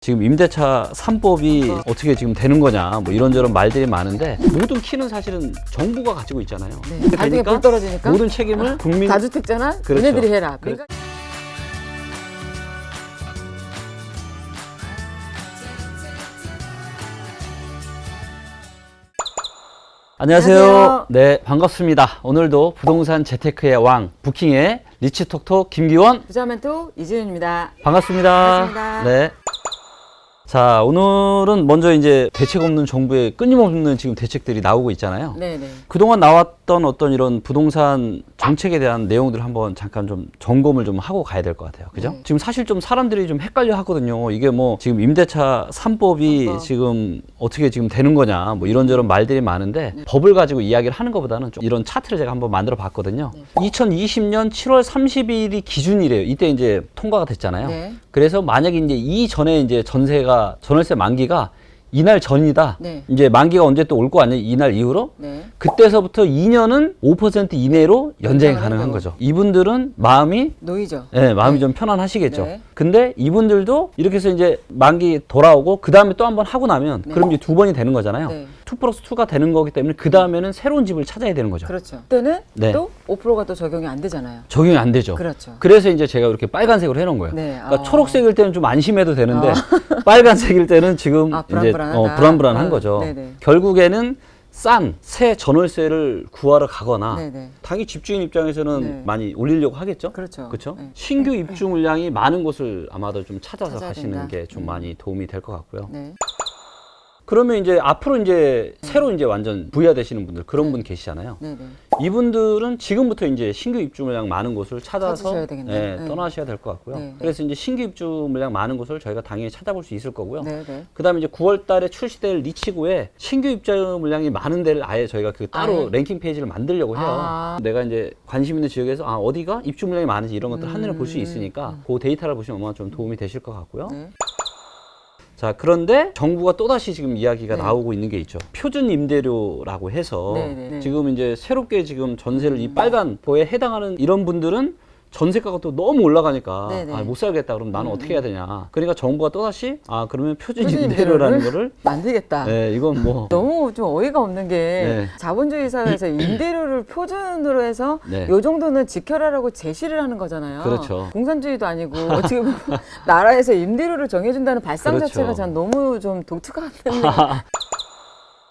지금 임대차 3법이 어떻게 지금 되는 거냐 뭐 이런저런 말들이 많은데 모든 키는 사실은 정부가 가지고 있잖아요. 네. 발등에 불 떨어지니까 모든 책임을 국민 다주택자나 그렇죠. 얘네들이 해라. 안녕하세요. 안녕하세요. 네, 반갑습니다. 오늘도 부동산 재테크의 왕 부킹의 리치톡톡 김기원 부자멘토 이지윤입니다. 반갑습니다. 반갑습니다. 네. 자, 오늘은 먼저 이제 대책 없는 정부의 끊임없는 지금 대책들이 나오고 있잖아요. 네네. 그동안 나왔던 어떤 이런 부동산 정책에 대한 내용들을 한번 잠깐 좀 점검을 좀 하고 가야 될 것 같아요. 그죠? 네. 지금 사실 좀 사람들이 좀 헷갈려 하거든요. 이게 뭐 지금 임대차 3법이 3법. 지금 어떻게 지금 되는 거냐 뭐 이런저런 말들이 많은데 법을 가지고 이야기를 하는 것보다는 좀 이런 차트를 제가 한번 만들어 봤거든요. 2020년 7월 30일이 기준이래요. 이때 이제 통과가 됐잖아요. 네. 그래서 만약에 이제 이전에 이제 전월세 만기가 이날 전이다. 네. 이제 만기가 언제 또 올 거 아니에요? 이날 이후로? 네. 그때서부터 2년은 5% 이내로 연장이 연장을 가능한 한다고. 거죠. 이분들은 마음이 노이죠. 마음이 네. 좀 편안하시겠죠. 네. 근데 이분들도 이렇게 해서 이제 만기 돌아오고 그 다음에 또 한 번 하고 나면 네. 그럼 이제 두 번이 되는 거잖아요. 네. 2+2가 되는 거기 때문에 그 다음에는 새로운 집을 찾아야 되는 거죠. 그렇죠. 그때는 네. 또 5%가 또 적용이 안 되잖아요. 적용이 안 되죠. 그렇죠. 그래서 이제 제가 이렇게 빨간색으로 해놓은 거예요. 네. 그러니까 초록색일 때는 좀 안심해도 되는데 빨간색일 때는 지금 이제 불안불안하다. 불안불안한 거죠. 네네. 결국에는 싼 새 전월세를 구하러 가거나 네네. 당연히 집주인 입장에서는 네. 많이 올리려고 하겠죠. 그렇죠. 그렇죠. 네. 신규 입주 물량이 많은 곳을 아마도 좀 찾아서 찾아야 가시는 된다. 게 좀 많이 도움이 될 것 같고요. 네. 그러면 이제 앞으로 이제 새로 이제 완전 부여되시는 분들 그런 분 계시잖아요. 네네. 이분들은 지금부터 이제 신규 입주 물량 많은 곳을 찾아서 찾으셔야 되겠네요. 네. 떠나셔야 될 것 같고요. 네. 그래서 이제 신규 입주 물량 많은 곳을 저희가 당연히 찾아볼 수 있을 거고요. 네네. 그다음에 이제 9월 달에 출시될 리치고에 신규 입주 물량이 많은 데를 아예 저희가 그 따로 아예? 랭킹 페이지를 만들려고 해요. 아. 내가 이제 관심 있는 지역에서 어디가 입주 물량이 많은지 이런 것들 한눈에 볼 수 있으니까 그 데이터를 보시면 아마 좀 도움이 되실 것 같고요. 네. 자, 그런데 정부가 또다시 지금 이야기가 네. 나오고 있는 게 있죠. 표준 임대료라고 해서 네네네. 지금 이제 새롭게 지금 전세를 이 빨간 보에 해당하는 이런 분들은 전세가가 또 너무 올라가니까 네네. 못 살겠다. 그럼 나는 어떻게 해야 되냐. 그러니까 정부가 또다시 그러면 표준 표준 임대료라는 임대료를 거를 만들겠다. 이건 뭐 너무 좀 어이가 없는 게 네. 자본주의 사회에서 임대료를 표준으로 해서 네. 요 정도는 지켜라라고 제시를 하는 거잖아요. 그렇죠. 공산주의도 아니고 어떻게 보면 나라에서 임대료를 정해준다는 발상 그렇죠. 자체가 전 너무 좀 독특한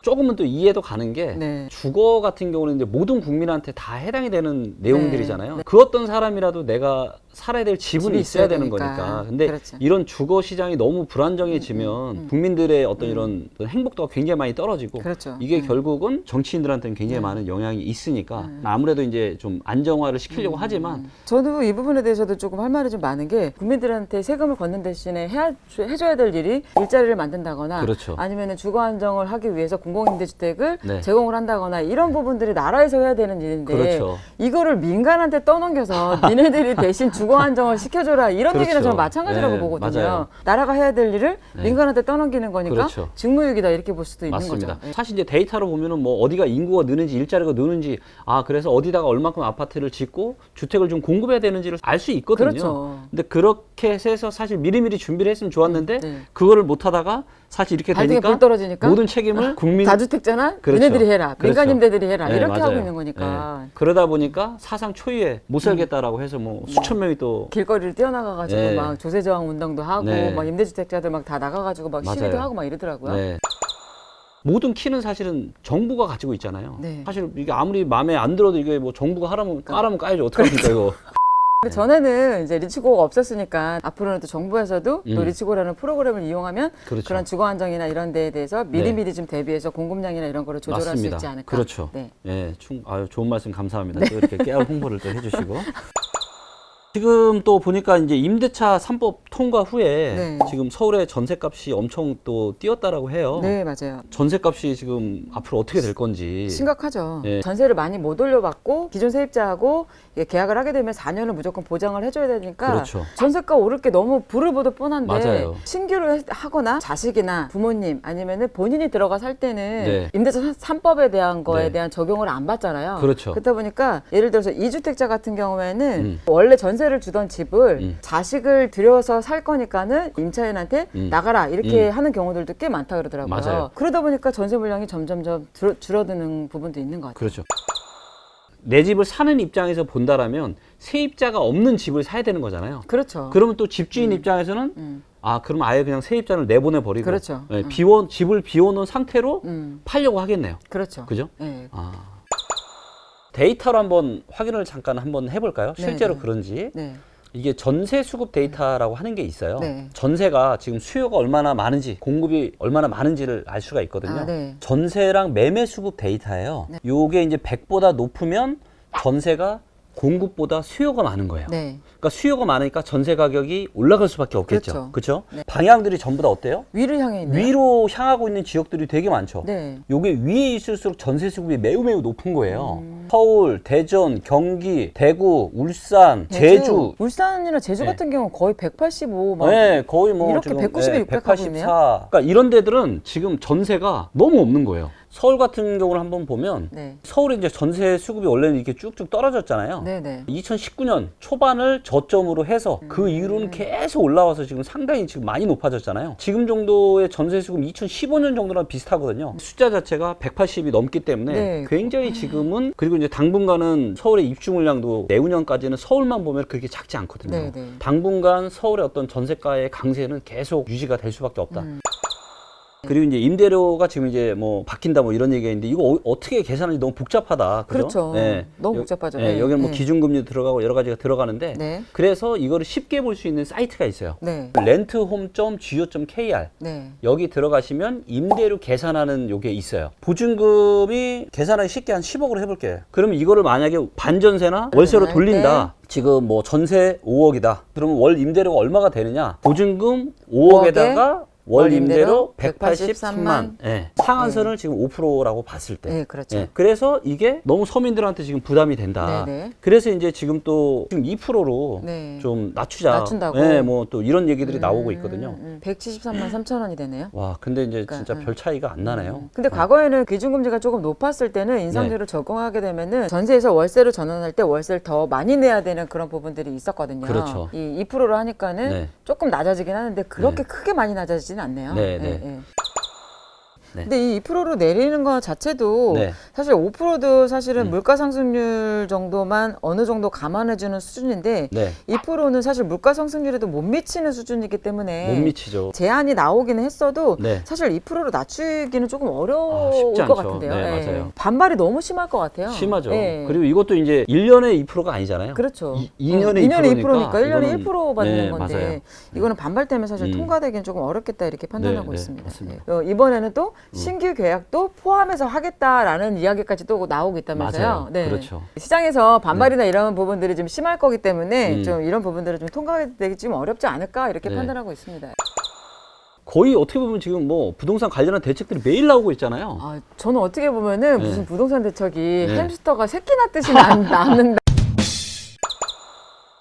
조금은 또 이해도 가는 게 네. 주거 같은 경우는 이제 모든 국민한테 다 해당이 되는 내용들이잖아요. 네. 그 어떤 사람이라도 내가 살아야 될 지분이 집이 있어야 있어야 되는 되니까. 거니까. 근데 그렇죠. 이런 주거 시장이 너무 불안정해지면 국민들의 어떤 이런 행복도가 굉장히 많이 떨어지고 그렇죠. 이게 결국은 정치인들한테는 굉장히 많은 영향이 있으니까 아무래도 이제 좀 안정화를 시키려고 하지만 저도 이 부분에 대해서도 조금 할 말이 좀 많은 게 국민들한테 세금을 걷는 대신에 해줘야 될 일이 일자리를 만든다거나 그렇죠. 아니면 주거 안정을 하기 위해서 공공임대주택을 네. 제공을 한다거나 이런 부분들이 나라에서 해야 되는 일인데 그렇죠. 이거를 민간한테 떠넘겨서 니네들이 대신 주거 안정을 시켜줘라 이런 그렇죠. 얘기는 저는 마찬가지라고 네, 보거든요. 맞아요. 나라가 해야 될 일을 민간한테 떠넘기는 거니까 그렇죠. 직무유기다 이렇게 볼 수도 있는 맞습니다. 거죠. 네. 사실 이제 데이터로 보면은 뭐 어디가 인구가 느는지 일자리가 느는지 그래서 어디다가 얼마큼 아파트를 짓고 주택을 좀 공급해야 되는지를 알 수 있거든요. 그렇죠. 근데 그렇게 해서 사실 미리미리 준비를 했으면 좋았는데 네. 그거를 못 하다가 사실 이렇게 발등에 되니까 불 떨어지니까 모든 책임을 국민 다주택자나 그렇죠. 얘네들이 해라. 그렇죠. 민간임대들이 해라. 네, 이렇게 하고 맞아요. 있는 거니까. 네. 그러다 보니까 사상 초유의 못 살겠다라고 해서 뭐 수천 명이 또 길거리를 뛰어나가가지고 네. 막 조세저항 운동도 하고 네. 막 임대주택자들 막 다 나가가지고 막 시위도 맞아요. 하고 막 이러더라고요. 네. 모든 키는 사실은 정부가 가지고 있잖아요. 네. 사실 이게 아무리 마음에 안 들어도 이게 뭐 정부가 하라면 까라면 까야죠. 어떡합니까 이거. 근데 전에는 이제 리치고가 없었으니까 앞으로는 또 정부에서도 또 리치고라는 프로그램을 이용하면 그렇죠. 런 주거 안정이나 이런 데에 대해서 미리미리 좀 대비해서 공급량이나 이런 거를 조절할 맞습니다. 수 있지 않을까. 그렇죠. 네. 예, 좋은 말씀 감사합니다. 또 이렇게 깨알 홍보를 또 해주시고. 지금 또 보니까 이제 임대차 3법 통과 후에 네. 지금 서울의 전셋값이 엄청 또 뛰었다라고 해요. 네, 맞아요. 전셋값이 지금 앞으로 어떻게 될 건지. 심각하죠. 예. 전세를 많이 못 올려받고 기존 세입자하고 이게 계약을 하게 되면 4년을 무조건 보장을 해줘야 되니까 그렇죠. 전세가 오를 게 너무 불을 보듯 뻔한데 맞아요. 신규를 하거나 자식이나 부모님 아니면은 본인이 들어가 살 때는 네. 임대차 3법에 대한 거에 네. 대한 적용을 안 받잖아요. 그렇죠. 그렇다 보니까 예를 들어서 2주택자 같은 경우에는 원래 전세 전세를 주던 집을 자식을 들여서 살 거니까는 임차인한테 나가라 이렇게 하는 경우들도 꽤 많다 그러더라고요. 맞아요. 그러다 보니까 전세 물량이 점점점 줄어드는 부분도 있는 것 같아요. 그렇죠. 내 집을 사는 입장에서 본다라면 세입자가 없는 집을 사야 되는 거잖아요. 그렇죠. 그러면 또 집주인 입장에서는 그럼 아예 그냥 세입자를 내보내 버리고 그렇죠. 집을 비워놓은 상태로 팔려고 하겠네요. 그렇죠. 그죠? 네. 데이터로 한번 확인을 잠깐 한번 해볼까요? 실제로 네. 그런지. 네. 이게 전세 수급 데이터라고 하는 게 있어요. 네. 전세가 지금 수요가 얼마나 많은지, 공급이 얼마나 많은지를 알 수가 있거든요. 네. 전세랑 매매 수급 데이터예요. 요게 이제 100보다 높으면 전세가 공급보다 수요가 많은 거예요. 네. 그러니까 수요가 많으니까 전세 가격이 올라갈 수밖에 없겠죠. 그렇죠. 그렇죠? 네. 방향들이 전부 다 어때요? 위를 향해 있네요. 위로 향하고 있는 지역들이 되게 많죠. 네. 요게 위에 있을수록 전세 수급이 매우 높은 거예요. 서울, 대전, 경기, 대구, 울산, 제주. 울산이나 제주 네. 같은 경우는 거의 185 막. 네, 거의 뭐 이렇게 지금 190에 600 하고 있네요. 그러니까 이런 데들은 지금 전세가 너무 없는 거예요. 서울 같은 경우를 한번 보면 네. 서울에 이제 전세 수급이 원래는 이렇게 쭉쭉 떨어졌잖아요. 네네. 2019년 초반을 저점으로 해서 그 이후로는 계속 올라와서 지금 상당히 지금 많이 높아졌잖아요. 지금 정도의 전세 수급 2015년 정도랑 비슷하거든요. 숫자 자체가 180이 넘기 때문에 네. 굉장히 지금은, 그리고 이제 당분간은 서울의 입주 물량도 내후년까지는 서울만 보면 그렇게 작지 않거든요. 네네. 당분간 서울의 어떤 전세가의 강세는 계속 유지가 될 수밖에 없다. 그리고 이제 임대료가 지금 이제 뭐 바뀐다 뭐 이런 얘기가 있는데 이거 어떻게 계산하는지 너무 복잡하다. 그죠? 그렇죠. 네. 너무 복잡하죠. 네. 네. 여기는 뭐 네. 기준금리도 들어가고 여러 가지가 들어가는데 네. 그래서 이거를 쉽게 볼 수 있는 사이트가 있어요. 네. rentHome.go.kr 네. 여기 들어가시면 임대료 계산하는 요게 있어요. 보증금이 계산하기 쉽게 한 10억으로 해볼게요. 그러면 이거를 만약에 반전세나 월세로 할 돌린다. 지금 뭐 전세 5억이다. 그러면 월 임대료가 얼마가 되느냐? 보증금 5억에다가 월 임대료 183만. 예. 상한선을 지금 5%라고 봤을 때. 네, 그렇죠. 예. 그래서 이게 너무 서민들한테 지금 부담이 된다. 네네. 그래서 이제 지금 또 지금 2%로 네. 좀 낮추자. 낮춘다고? 예, 뭐 또 이런 얘기들이 나오고 있거든요. 173만 3천 원이 되네요. 와, 근데 이제 그러니까, 진짜 별 차이가 안 나네요. 근데 과거에는 기준금리가 조금 높았을 때는 인상률을 적용하게 되면은 전세에서 월세로 전환할 때 월세를 더 많이 내야 되는 그런 부분들이 있었거든요. 그렇죠. 이 2%로 하니까는 네. 조금 낮아지긴 하는데 그렇게 네. 크게 많이 낮아지지는 않네요. 네, 네. 네. 근데 이 2%로 내리는 것 자체도 네. 사실 5%도 사실은 물가 상승률 정도만 어느 정도 감안해주는 수준인데 네. 2%는 사실 물가 상승률에도 못 미치는 수준이기 때문에 못 미치죠. 제한이 나오기는 했어도 네. 사실 2%로 낮추기는 조금 어려울 쉽지 것 않죠. 같은데요. 네, 예. 맞아요. 반발이 너무 심할 것 같아요. 심하죠. 예. 그리고 이것도 이제 1년에 2%가 아니잖아요. 그렇죠. 2년에 2년에 2%니까 2%니까 1년에 이거는 1% 받는 네, 건데 맞아요. 이거는 반발 때문에 사실 통과되기는 조금 어렵겠다 이렇게 판단하고 네, 있습니다. 맞습니다. 예. 이번에는 또 신규 계약도 포함해서 하겠다라는 이야기까지 또 나오고 있다면서요. 맞아요. 그렇죠. 시장에서 반발이나 이런 부분들이 좀 심할 거기 때문에 음. 좀 이런 부분들을 좀 통과되기 좀 어렵지 않을까 이렇게 네. 판단하고 있습니다. 거의 어떻게 보면 지금 뭐 부동산 관련한 대책들이 매일 나오고 있잖아요. 아, 저는 어떻게 보면은 네. 무슨 부동산 대책이 네. 햄스터가 새끼 낳듯이 낳는다.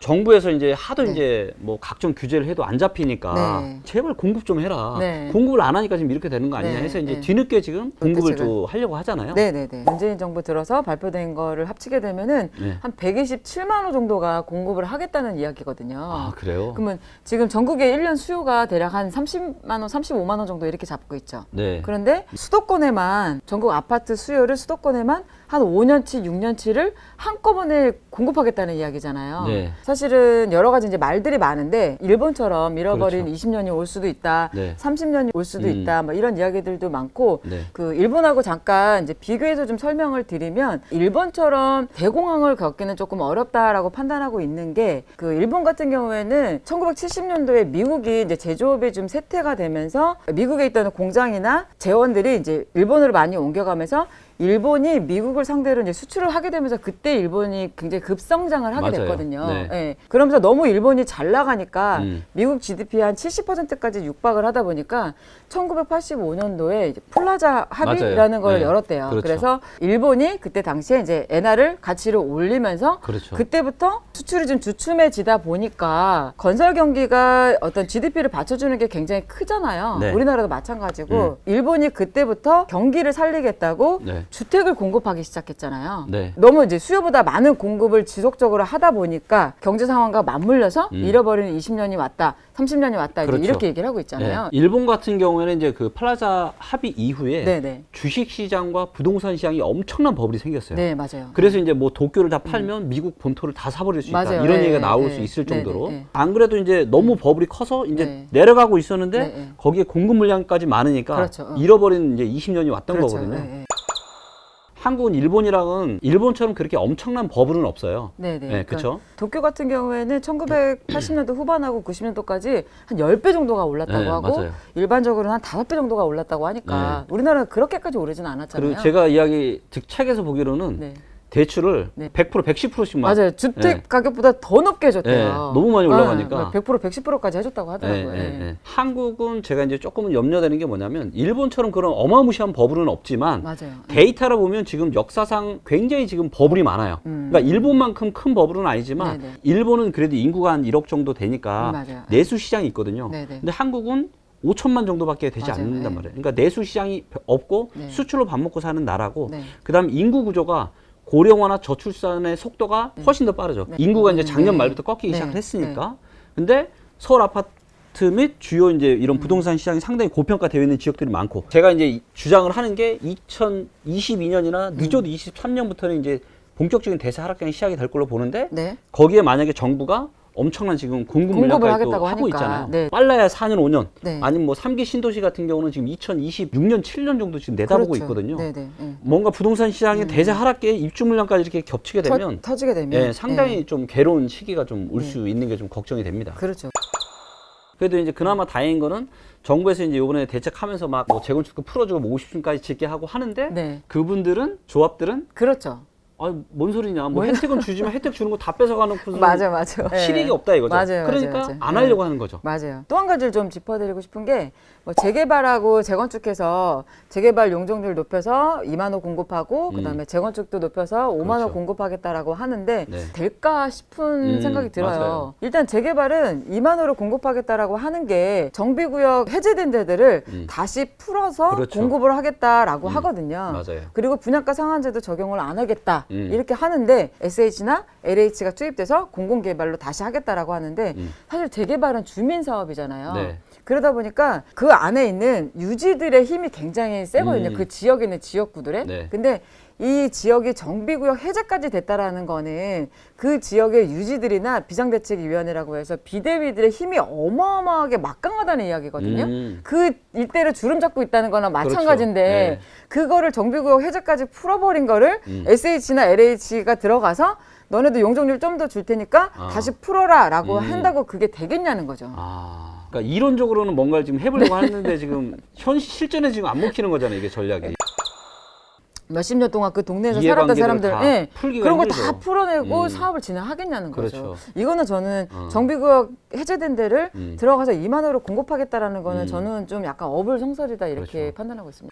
정부에서 이제 하도 네. 이제 뭐 각종 규제를 해도 안 잡히니까 네. 제발 공급 좀 해라. 네. 공급을 안 하니까 지금 이렇게 되는 거 아니냐 네, 해서 이제 네. 뒤늦게 지금 공급을 대책을. 또 하려고 하잖아요. 네네네. 문재인 정부 들어서 발표된 거를 합치게 되면은 네. 한 127만 호 정도가 공급을 하겠다는 이야기거든요. 아, 그래요? 그러면 지금 전국의 1년 수요가 대략 한 30만 원, 35만 원 정도 이렇게 잡고 있죠. 네. 그런데 수도권에만 전국 아파트 수요를 수도권에만 한 5년치, 6년치를 한꺼번에 공급하겠다는 이야기잖아요. 네. 사실은 여러 가지 이제 말들이 많은데 일본처럼 잃어버린 그렇죠. 20년이 올 수도 있다, 네. 30년이 올 수도 있다, 뭐 이런 이야기들도 많고 네. 그 일본하고 잠깐 이제 비교해서 좀 설명을 드리면 일본처럼 대공황을 겪기는 조금 어렵다라고 판단하고 있는 게 그 일본 같은 경우에는 1970년도에 미국이 이제 제조업이 좀 쇠퇴가 되면서 미국에 있던 공장이나 재원들이 이제 일본으로 많이 옮겨가면서 일본이 미국을 상대로 이제 수출을 하게 되면서 그때 일본이 굉장히 급성장을 하게 맞아요. 됐거든요. 네. 예. 그러면서 너무 일본이 잘 나가니까 음. 미국 GDP 한 70%까지 육박을 하다 보니까 1985년도에 이제 플라자 합의라는 맞아요. 걸 네. 열었대요. 그렇죠. 그래서 일본이 그때 당시에 이제 엔화를 가치를 올리면서 그렇죠. 그때부터 수출이 좀 주춤해지다 보니까 건설 경기가 어떤 GDP를 받쳐주는 게 굉장히 크잖아요. 네. 우리나라도 마찬가지고 일본이 그때부터 경기를 살리겠다고 네. 주택을 공급하기 시작했잖아요. 네. 너무 이제 수요보다 많은 공급을 지속적으로 하다 보니까 경제 상황과 맞물려서 잃어버리는 20년이 왔다, 30년이 왔다 그렇죠. 이제 이렇게 얘기를 하고 있잖아요. 네. 일본 같은 경우에는 이제 그 플라자 합의 이후에 네네. 주식 시장과 부동산 시장이 엄청난 버블이 생겼어요. 네, 맞아요. 그래서 이제 뭐 도쿄를 다 팔면 미국 본토를 다 사버릴 수 있다. 맞아요. 이런 네, 얘기가 나올 네, 수 있을 네, 정도로. 네, 네. 안 그래도 이제 너무 버블이 커서 이제 네. 내려가고 있었는데 네, 네. 거기에 공급 물량까지 많으니까 그렇죠. 잃어버린 이제 20년이 왔던 그렇죠. 거거든요. 네, 네. 한국은 일본이랑은 일본처럼 그렇게 엄청난 버블은 없어요. 네네. 네, 그렇죠. 도쿄 같은 경우에는 1980년도 후반하고 90년도까지 한 10배 정도가 올랐다고 네, 하고 맞아요. 일반적으로는 한 5배 정도가 올랐다고 하니까 우리나라는 그렇게까지 오르진 않았잖아요. 그리고 제가 이야기 즉 책에서 보기로는 네. 대출을 네. 100%, 110%씩 막 맞아요. 주택 네. 가격보다 더 높게 해줬대요. 네, 너무 많이 올라가니까. 100%, 110%까지 해줬다고 하더라고요. 네. 한국은 제가 이제 조금은 염려되는 게 뭐냐면 일본처럼 그런 어마무시한 버블은 없지만 맞아요. 데이터로 보면 지금 역사상 굉장히 지금 버블이 많아요. 그러니까 일본만큼 큰 버블은 아니지만 네네. 일본은 그래도 인구가 한 1억 정도 되니까 맞아요. 내수 시장이 있거든요. 네네. 근데 한국은 5천만 정도밖에 되지 맞아요. 않는단 네. 말이에요. 그러니까 내수 시장이 없고 네. 수출로 밥 먹고 사는 나라고 네. 그다음 인구 구조가 고령화나 저출산의 속도가 훨씬 더 빠르죠. 인구가 이제 작년 말부터 꺾이기 네. 시작을 했으니까. 근데 서울 아파트 및 주요 이제 이런 부동산 시장이 상당히 고평가되어 있는 지역들이 많고 제가 이제 주장을 하는 게 2022년이나 늦어도 23년부터는 이제 본격적인 대세 하락장이 시작이 될 걸로 보는데 네. 거기에 만약에 정부가 엄청난 지금 공급 공급을 물량까지 또 하겠다고 하고 하니까. 있잖아요. 네. 빨라야 4년, 5년. 네. 아니면 뭐 3기 신도시 같은 경우는 지금 2026년, 7년 정도 지금 내다보고 그렇죠. 있거든요. 네네. 뭔가 부동산 시장의 대세 하락기에 입주 물량까지 이렇게 겹치게 되면 터지게 되면 예, 상당히 네. 좀 괴로운 시기가 좀 올 수 있는 게 좀 걱정이 됩니다. 그렇죠. 그래도 이제 그나마 다행인 거는 정부에서 이제 이번에 대책하면서 막 뭐 재건축도 풀어주고 뭐 50층까지 짓게 하고 하는데 네. 그분들은 조합들은 그렇죠. 뭔 소리냐. 뭐 혜택은 주지만 혜택 주는 거 다 뺏어가놓고 맞아요. 실익이 없다 이거죠. 맞아요. 그러니까 맞아요. 안 하려고 하는 거죠. 맞아요. 또 한 가지를 좀 짚어드리고 싶은 게 뭐 재개발하고 재건축해서 재개발 용적률 높여서 2만 호 공급하고 그다음에 재건축도 높여서 5만 호 그렇죠. 공급하겠다라고 하는데 네. 될까 싶은 생각이 들어요. 맞아요. 일단 재개발은 2만 호로 공급하겠다라고 하는 게 정비구역 해제된 데들을 다시 풀어서 그렇죠. 공급을 하겠다라고 하거든요. 맞아요. 그리고 분양가 상한제도 적용을 안 하겠다 이렇게 하는데 SH나 LH가 투입돼서 공공개발로 다시 하겠다라고 하는데 사실 재개발은 주민 사업이잖아요. 네. 그러다 보니까 그 안에 있는 유지들의 힘이 굉장히 세거든요. 그 지역에 있는 지역구들의. 네. 근데 이 지역이 정비구역 해제까지 됐다라는 거는 그 지역의 유지들이나 비상대책위원회라고 해서 비대위들의 힘이 어마어마하게 막강하다는 이야기거든요. 그 일대를 주름 잡고 있다는 거나 마찬가지인데 그렇죠. 네. 그거를 정비구역 해제까지 풀어버린 거를 SH나 LH가 들어가서 너네도 용적률 좀 더 줄 테니까 다시 풀어라 라고 한다고 그게 되겠냐는 거죠. 그러니까 이론적으로는 뭔가를 지금 해보려고 하는데 지금 실전에 지금 안 먹히는 거잖아요. 이게 전략이. 몇십 년 동안 그 동네에서 이해관계를 살았던 사람들 다 예, 풀기가 그런 걸 힘들죠. 다 풀어내고 사업을 진행하겠냐는 거죠. 그렇죠. 이거는 저는 정비구역 해제된 데를 들어가서 2만 호로 공급하겠다라는 거는 저는 좀 약간 어불성설이다 이렇게 그렇죠. 판단하고 있습니다.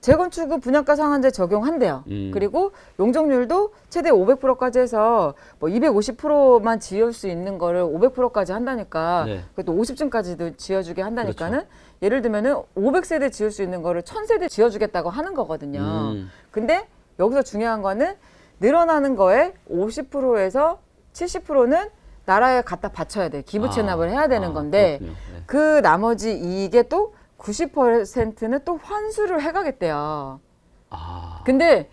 재건축은 분양가 상한제 적용한대요. 그리고 용적률도 최대 500%까지 해서 뭐 250%만 지을 수 있는 거를 500%까지 한다니까 네. 그것도 50층까지도 지어주게 한다니까는 예를 들면은 500세대 지을 수 있는 거를 1000세대 지어주겠다고 하는 거거든요. 근데 여기서 중요한 거는 늘어나는 거에 50%에서 70%는 나라에 갖다 바쳐야 돼. 기부 체납을 해야 되는 건데 그렇군요. 네. 그 나머지 이게 또 90%는 또 환수를 해가겠대요. 근데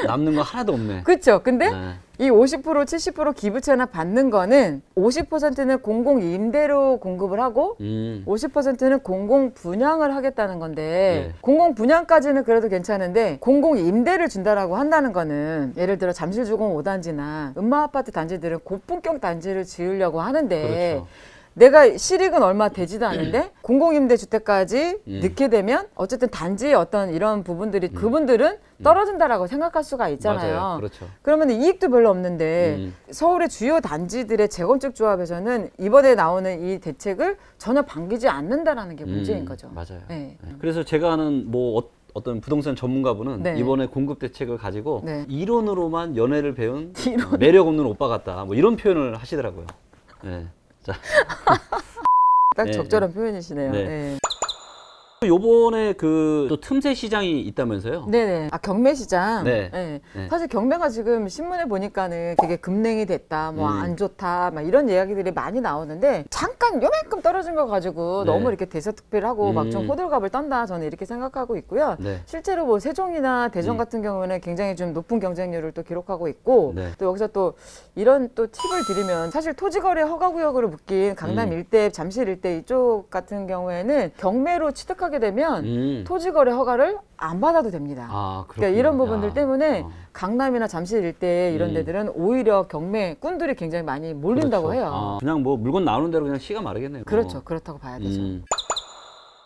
남는 거 하나도 없네. 그렇죠. 근데 네. 이 50% 70% 기부 체납 받는 거는 50%는 공공 임대로 공급을 하고 50%는 공공 분양을 하겠다는 건데 네. 공공 분양까지는 그래도 괜찮은데 공공 임대를 준다라고 한다는 거는 예를 들어 잠실주공 5단지나 음마아파트 단지들은 고품격 단지를 지으려고 하는데 그렇죠. 내가 실익은 얼마 되지도 않은데 공공임대주택까지 넣게 되면 어쨌든 단지의 어떤 이런 부분들이 그분들은 떨어진다라고 생각할 수가 있잖아요. 맞아요. 그렇죠. 그러면 이익도 별로 없는데 서울의 주요 단지들의 재건축 조합에서는 이번에 나오는 이 대책을 전혀 반기지 않는다라는 게 문제인 거죠. 맞아요. 네. 그래서 제가 아는 뭐 어떤 부동산 전문가분은 네. 이번에 공급 대책을 가지고 네. 이론으로만 연애를 배운 매력 없는 오빠 같다. 뭐 이런 표현을 하시더라고요. 네. 자. 딱 네, 적절한 표현이시네요. 네. 네. 요번에 그 또 틈새 시장이 있다면서요? 네네. 아, 경매 시장. 네. 네. 네. 사실 경매가 지금 신문에 보니까는 되게 급냉이 됐다, 뭐 안 좋다, 막 이런 이야기들이 많이 나오는데 잠깐 요만큼 떨어진 거 가지고 네. 너무 이렇게 대서특필하고 막 좀 호들갑을 떤다, 저는 이렇게 생각하고 있고요. 네. 실제로 뭐 세종이나 대전 같은 경우는 굉장히 좀 높은 경쟁률을 또 기록하고 있고, 네. 또 여기서 또 이런 또 팁을 드리면, 사실 토지거래 허가구역으로 묶인 강남 일대, 잠실 일대 이쪽 같은 경우에는 경매로 취득하게 되면 토지거래 허가를 안 받아도 됩니다. 아, 그러니까 이런 부분들 야. 때문에 어. 강남이나 잠실 일대 이런 데들은 오히려 경매꾼들이 굉장히 많이 몰린다고 그렇죠. 해요. 아, 그냥 뭐 물건 나오는 대로 그냥 씨가 마르겠네요. 그렇죠. 그렇다고 봐야 되죠. 음.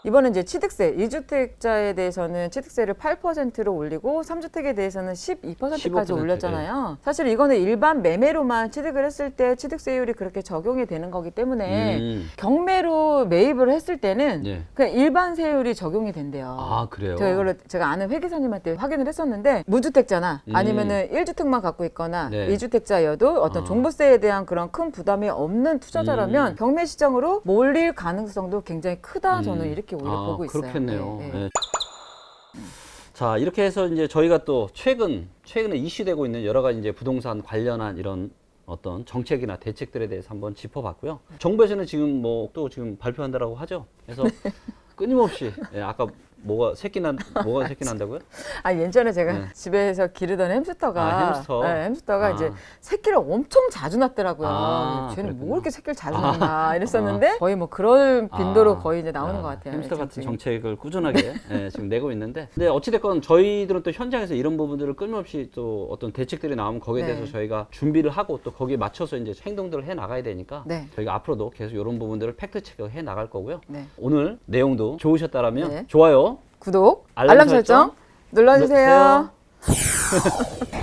이번에 이제 취득세, 2주택자에 대해서는 취득세를 8%로 올리고 3주택에 대해서는 12%까지 15%, 올렸잖아요. 사실 이거는 일반 매매로만 취득을 했을 때 취득세율이 그렇게 적용이 되는 거기 때문에 경매로 매입을 했을 때는 예. 그냥 일반 세율이 적용이 된대요. 아, 그래요? 제가 아는 회계사님한테 확인을 했었는데, 무주택자나 아니면은 1주택만 갖고 있거나 네. 2주택자여도 어떤 종부세에 대한 그런 큰 부담이 없는 투자자라면 경매 시장으로 몰릴 가능성도 굉장히 크다. 저는 이렇게 오히려 보고 있어요. 그렇겠네요. 네, 네. 네. 자, 이렇게 해서 이제 저희가 또 최근에 이슈되고 있는 여러 가지 이제 부동산 관련한 이런 어떤 정책이나 대책들에 대해서 한번 짚어봤고요. 정부에서는 지금 뭐 또 지금 발표한다라고 하죠. 그래서 끊임없이 아까 뭐가 새끼 난다고요? 아, 예전에 제가 집에서 기르던 햄스터가 햄스터. 네, 햄스터가 이제 새끼를 엄청 자주 낳더라고요. 쟤는 그랬구나. 뭐 이렇게 새끼를 자주 낳나 이랬었는데 거의 뭐 그런 빈도로 거의 이제 나오는 것 같아요. 햄스터 같은 지금. 정책을 꾸준하게 지금 내고 있는데, 근데 어찌됐건 저희들은 또 현장에서 이런 부분들을 끊임없이 또 어떤 대책들이 나오면 거기에 네. 대해서 저희가 준비를 하고 또 거기에 맞춰서 이제 행동들을 해 나가야 되니까 네. 저희가 앞으로도 계속 이런 부분들을 팩트 체크해 나갈 거고요. 네. 오늘 내용도 좋으셨다라면 네. 좋아요, 구독, 알람 알람 설정 눌러주세요. 눌러주세요.